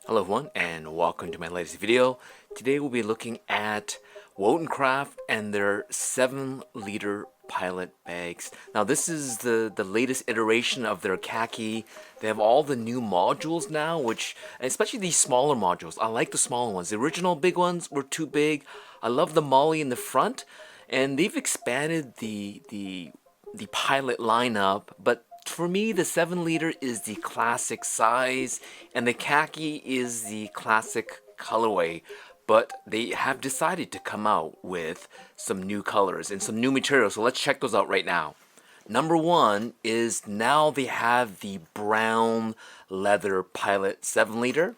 Hello everyone and welcome to my latest video. Today we'll be looking at Wotancraft and their 7-liter pilot bags. Now this is the latest iteration of their khaki. They have all the new modules now, which, especially these smaller modules. I like the smaller ones. The original big ones were too big. I love the molly in the front, and they've expanded the pilot lineup, but for me, the 7-liter is the classic size, and the khaki is the classic colorway. But they have decided to come out with some new colors and some new materials, so let's check those out right now. Number one is now they have the brown leather pilot 7-liter.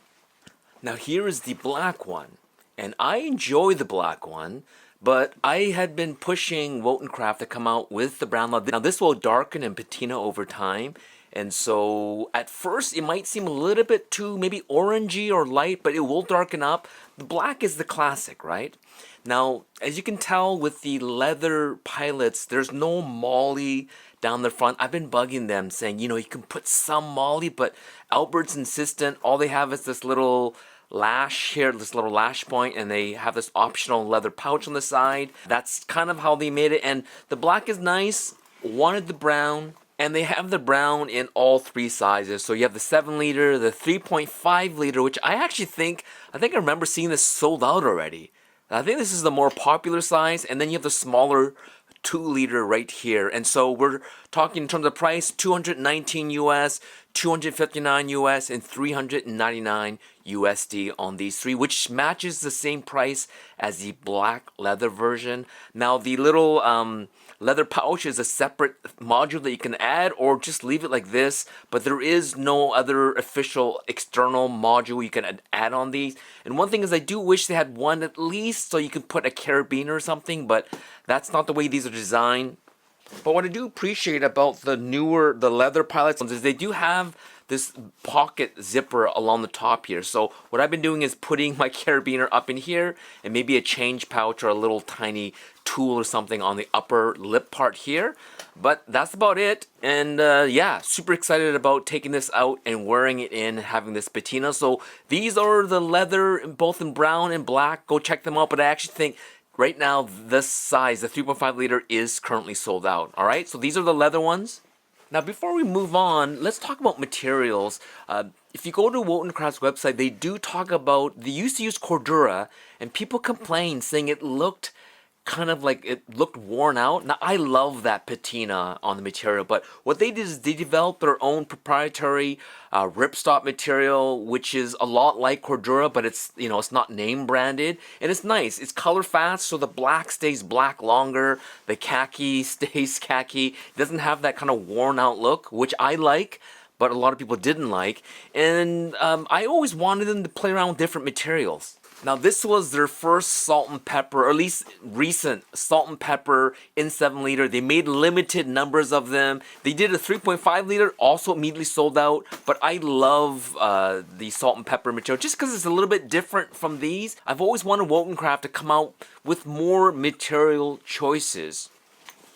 Now here is the black one, and I enjoy the black one. But I had been pushing Wotancraft to come out with the brown leather. Now this will darken and patina over time. And so at first it might seem a little bit too maybe orangey or light, but it will darken up. The black is the classic, right? Now, as you can tell with the leather pilots, there's no molly down the front. I've been bugging them saying, you can put some molly, but Albert's insistent. All they have is this little lash here, this little lash point, and they have this optional leather pouch on the side. That's kind of how they made it, and the black is nice. Wanted the brown, and they have the brown in all three sizes. So you have the 7-liter, the 3.5-liter, which I think I remember seeing this sold out already. I think this is the more popular size, and then you have the smaller 2-liter right here. And so we're talking in terms of price, $219 US, $259 US, and $399 USD on these three, which matches the same price as the black leather version. Now the little leather pouch is a separate module that you can add or just leave it like this, but there is no other official external module you can add on these. And one thing is, I do wish they had one at least so you can put a carabiner or something, but that's not the way these are designed. But what I do appreciate about the leather pilots is they do have this pocket zipper along the top here. So what I've been doing is putting my carabiner up in here and maybe a change pouch or a little tiny tool or something on the upper lip part here. But that's about it. And yeah, super excited about taking this out and wearing it in, having this patina. So these are the leather, both in brown and black. Go check them out. But I actually think right now, this size, the 3.5-liter, is currently sold out. All right, so these are the leather ones. Now, before we move on, let's talk about materials. If you go to Wotancraft's website, they do talk about, they used to use Cordura, and people complained saying it looked kind of like it looked worn out. Now, I love that patina on the material, but what they did is they developed their own proprietary ripstop material, which is a lot like Cordura, but it's it's not name branded, and it's nice. It's color fast, so the black stays black longer. The khaki stays khaki. It doesn't have that kind of worn out look, which I like, but a lot of people didn't like. And I always wanted them to play around with different materials. Now this was their first salt and pepper, or at least recent salt and pepper in 7-liter. They made limited numbers of them. They did a 3.5-liter, also immediately sold out. But I love the salt and pepper material just because it's a little bit different from these. I've always wanted Wotancraft to come out with more material choices.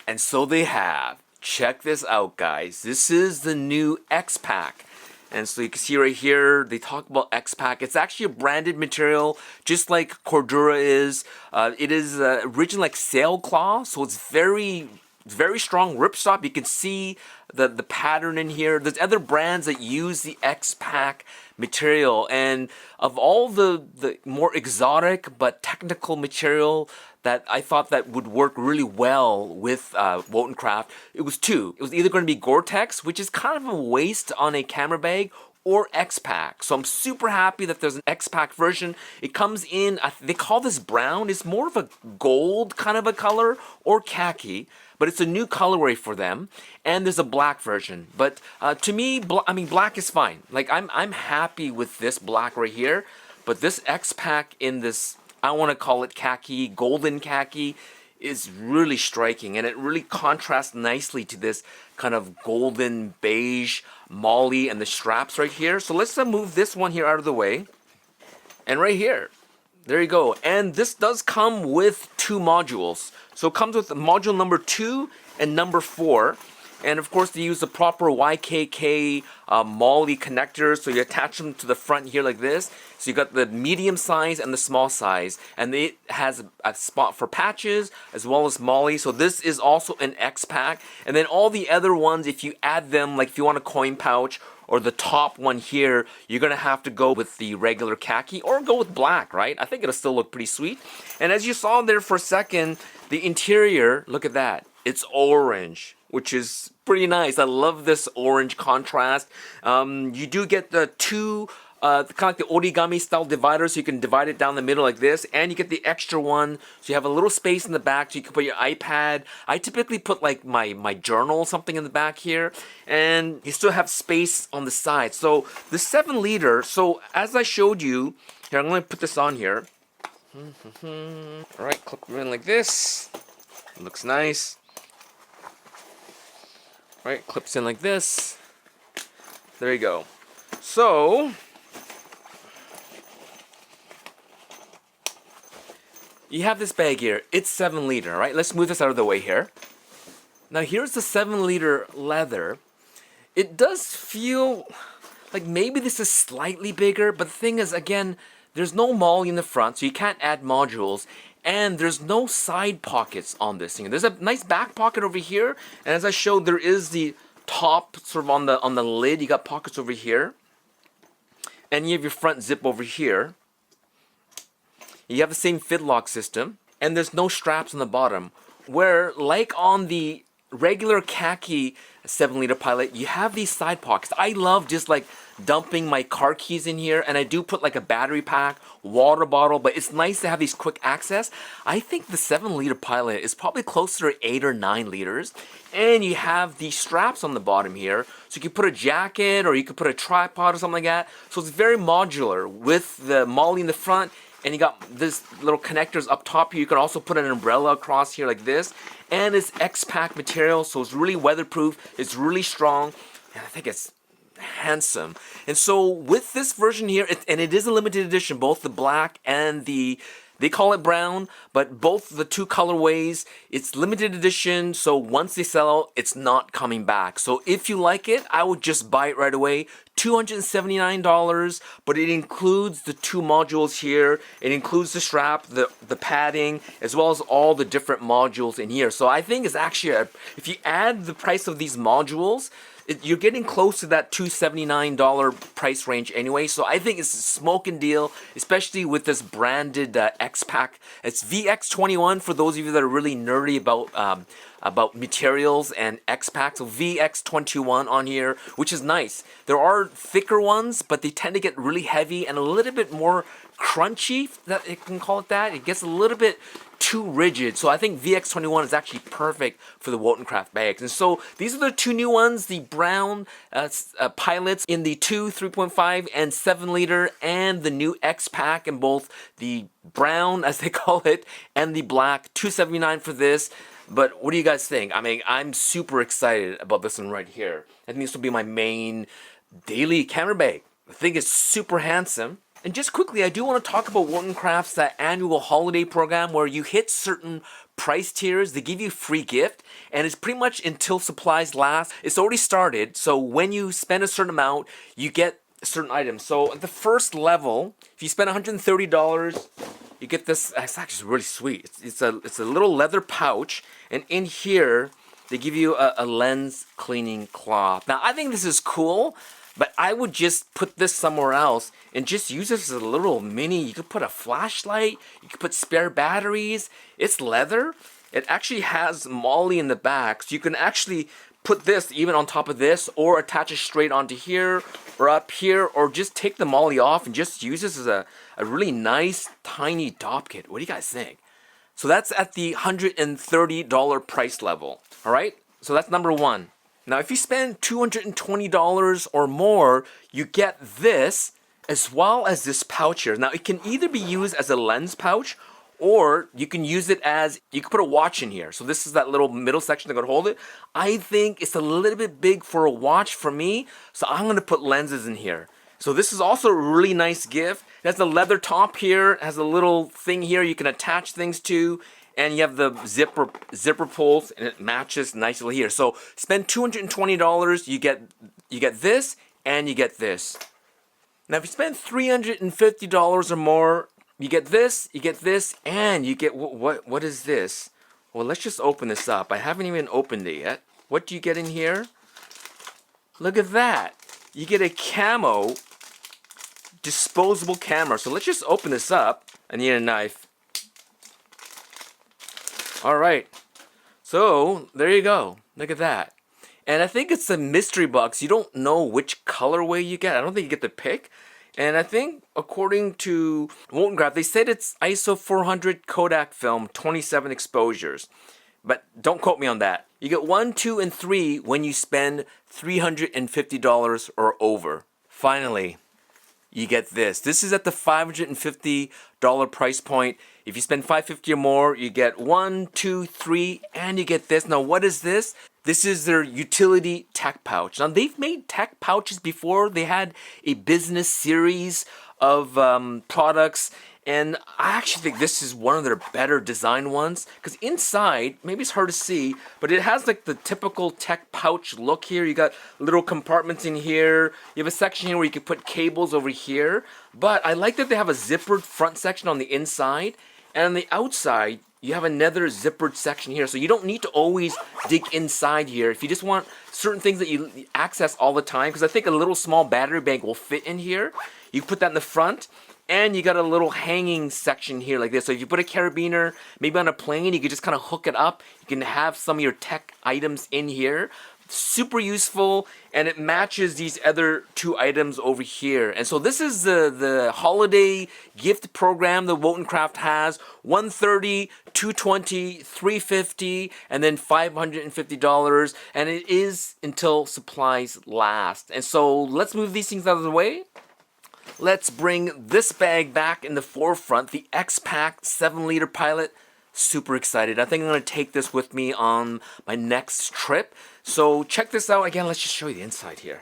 And so they have. Check this out, guys. This is the new X-Pac. And so you can see right here, they talk about X-Pac. It's actually a branded material, just like Cordura is. It is originally like sailcloth, so it's very strong ripstop. You can see the pattern in here. There's other brands that use the X-Pac material, and of all the more exotic but technical material that I thought that would work really well with Wotancraft, it was two. It was either going to be Gore-Tex, which is kind of a waste on a camera bag, or X-Pac. So I'm super happy that there's an X-Pac version. It comes in, they call this brown. It's more of a gold kind of a color, or khaki, but it's a new colorway for them. And there's a black version. But to me, black is fine. Like I'm happy with this black right here. But this X-Pac in this, I want to call it khaki, golden khaki, is really striking, and it really contrasts nicely to this kind of golden beige molly and the straps right here. So let's move this one here out of the way. And right here, there you go. And this does come with two modules. So it comes with module number 2 and number 4. And of course, they use the proper YKK MOLLE connectors. So you attach them to the front here like this. So you got the medium size and the small size. And it has a spot for patches as well as MOLLE. So this is also an X-Pac. And then all the other ones, if you add them, like if you want a coin pouch, or the top one here, you're gonna have to go with the regular khaki or go with black, right? I think it'll still look pretty sweet. And as you saw there for a second, the interior, look at that. It's orange, which is pretty nice. I love this orange contrast. You do get the two kind of like the origami style divider, so you can divide it down the middle like this, and you get the extra one, so you have a little space in the back so you can put your iPad. I typically put like my journal, something in the back here, and you still have space on the side. So the 7-liter, so as I showed you, here I'm going to put this on here. Alright, clip it in like this. It looks nice. Alright, clips in like this. There you go. So you have this bag here. It's 7-liter, right? Let's move this out of the way here. Now here's the 7-liter leather. It does feel like maybe this is slightly bigger, but the thing is, again, there's no MOLLE in the front, so you can't add modules, and there's no side pockets on this thing. There's a nice back pocket over here, and as I showed, there is the top sort of on the lid. You got pockets over here, and you have your front zip over here. You have the same fidlock system, and there's no straps on the bottom. Where, like on the regular khaki 7-liter Pilot, you have these side pockets. I love just like dumping my car keys in here, and I do put like a battery pack, water bottle, but it's nice to have these quick access. I think the 7-liter Pilot is probably closer to 8 or 9 liters, and you have these straps on the bottom here, so you can put a jacket or you could put a tripod or something like that. So it's very modular with the MOLLE in the front. And you got this little connectors up top here. You can also put an umbrella across here like this. And it's X-Pac material, so it's really weatherproof. It's really strong. And I think it's handsome. And so with this version here, and it is a limited edition, both the black and they call it brown, but both the two colorways, it's limited edition, so once they sell out, it's not coming back. So if you like it, I would just buy it right away. $279, but it includes the 2 modules here. It includes the strap, the padding, as well as all the different modules in here. So I think it's actually, if you add the price of these modules, you're getting close to that $279 price range anyway. So I think it's a smoking deal, especially with this branded X-Pac. It's VX21 for those of you that are really nerdy about materials and X-Pac. So VX21 on here, which is nice. There are thicker ones, but they tend to get really heavy and a little bit more crunchy, that it can call it that. It gets a little bit too rigid. So I think VX21 is actually perfect for the Wotancraft bags. And so these are the 2 new ones, the brown Pilots in the 2, 3.5, and 7-liter, and the new X-Pac in both the brown, as they call it, and the black. $279 for this. But what do you guys think? I mean, I'm super excited about this one right here. I think this will be my main daily camera bag. I think it's super handsome. And just quickly, I do want to talk about Wotancraft's annual holiday program where you hit certain price tiers, they give you a free gift, and it's pretty much until supplies last. It's already started, so when you spend a certain amount, you get certain items. So at the first level, if you spend $130, you get this. It's actually really sweet. It's a little leather pouch, and in here, they give you a lens cleaning cloth. Now, I think this is cool, but I would just put this somewhere else and just use this as a little mini. You could put a flashlight. You could put spare batteries. It's leather. It actually has MOLLE in the back, so you can actually put this even on top of this, or attach it straight onto here or up here, or just take the MOLLE off and just use this as a really nice tiny dop kit. What do you guys think? So that's at the $130 price level. All right, so that's number one. Now, if you spend $220 or more, you get this as well as this pouch here. Now, it can either be used as a lens pouch, or you can use it as, you can put a watch in here. So this is that little middle section that could hold it. I think it's a little bit big for a watch for me, so I'm gonna put lenses in here. So this is also a really nice gift. It has a leather top here, it has a little thing here you can attach things to, and you have the zipper pulls, and it matches nicely here. So spend $220, you get this, and you get this. Now if you spend $350 or more, you get this, and you get what is this? Well, let's just open this up. I haven't even opened it yet. What do you get in here? Look at that. You get a camo disposable camera. So let's just open this up. I need a knife. Alright. So there you go. Look at that. And I think it's a mystery box. You don't know which colorway you get. I don't think you get to pick. And I think according to Wotancraft, they said it's ISO 400 Kodak film, 27 exposures. But don't quote me on that. You get 1, 2, and 3 when you spend $350 or over. Finally, you get this. This is at the $550 price point. If you spend $550 or more, you get 1, 2, 3, and you get this. Now, what is this? This is their utility tech pouch. Now, they've made tech pouches before. They had a business series of products, and I actually think this is one of their better design ones, because inside, maybe it's hard to see, but it has like the typical tech pouch look here. You got little compartments in here. You have a section here where you can put cables over here, but I like that they have a zippered front section on the inside, and on the outside, you have another zippered section here, so you don't need to always dig inside here. If you just want certain things that you access all the time, because I think a little small battery bank will fit in here, you put that in the front, and you got a little hanging section here like this. So if you put a carabiner, maybe on a plane, you can just kind of hook it up. You can have some of your tech items in here. Super useful, and it matches these other two items over here. And so this is the holiday gift program that Wotancraft has. $130, $220, $350, and then $550, and it is until supplies last. And so let's move these things out of the way. Let's bring this bag back in the forefront, the X-Pac 7-liter Pilot. Super excited. I think I'm going to take this with me on my next trip. So check this out. Again, let's just show you the inside here.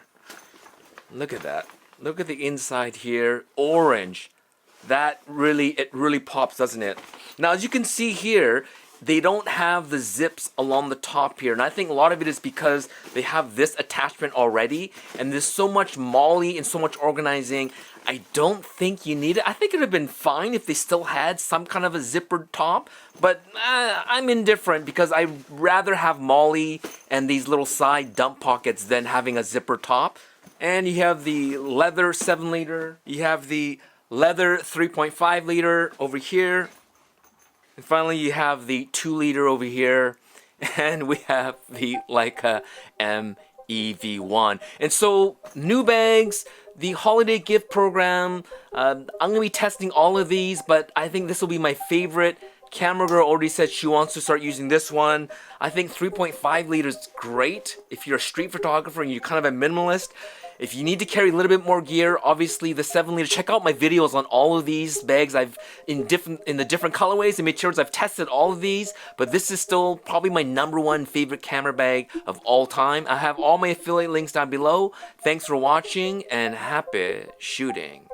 Look at that. Look at the inside here. Orange. It really pops, doesn't it? Now, as you can see here, they don't have the zips along the top here. And I think a lot of it is because they have this attachment already. And there's so much MOLLE and so much organizing. I don't think you need it. I think it would have been fine if they still had some kind of a zippered top. But I'm indifferent because I'd rather have MOLLE and these little side dump pockets than having a zipper top. And you have the leather 7-liter. You have the leather 3.5-liter over here. And finally, you have the 2-liter over here. And we have the Leica MEV1. And so, new bags, the holiday gift program. I'm going to be testing all of these, but I think this will be my favorite. Camera Girl already said she wants to start using this one. I think 3.5 liters is great if you're a street photographer and you're kind of a minimalist. If you need to carry a little bit more gear, obviously the 7-liter. Check out my videos on all of these bags. In the different colorways and materials. I've tested all of these, but this is still probably my #1 favorite camera bag of all time. I have all my affiliate links down below. Thanks for watching and happy shooting.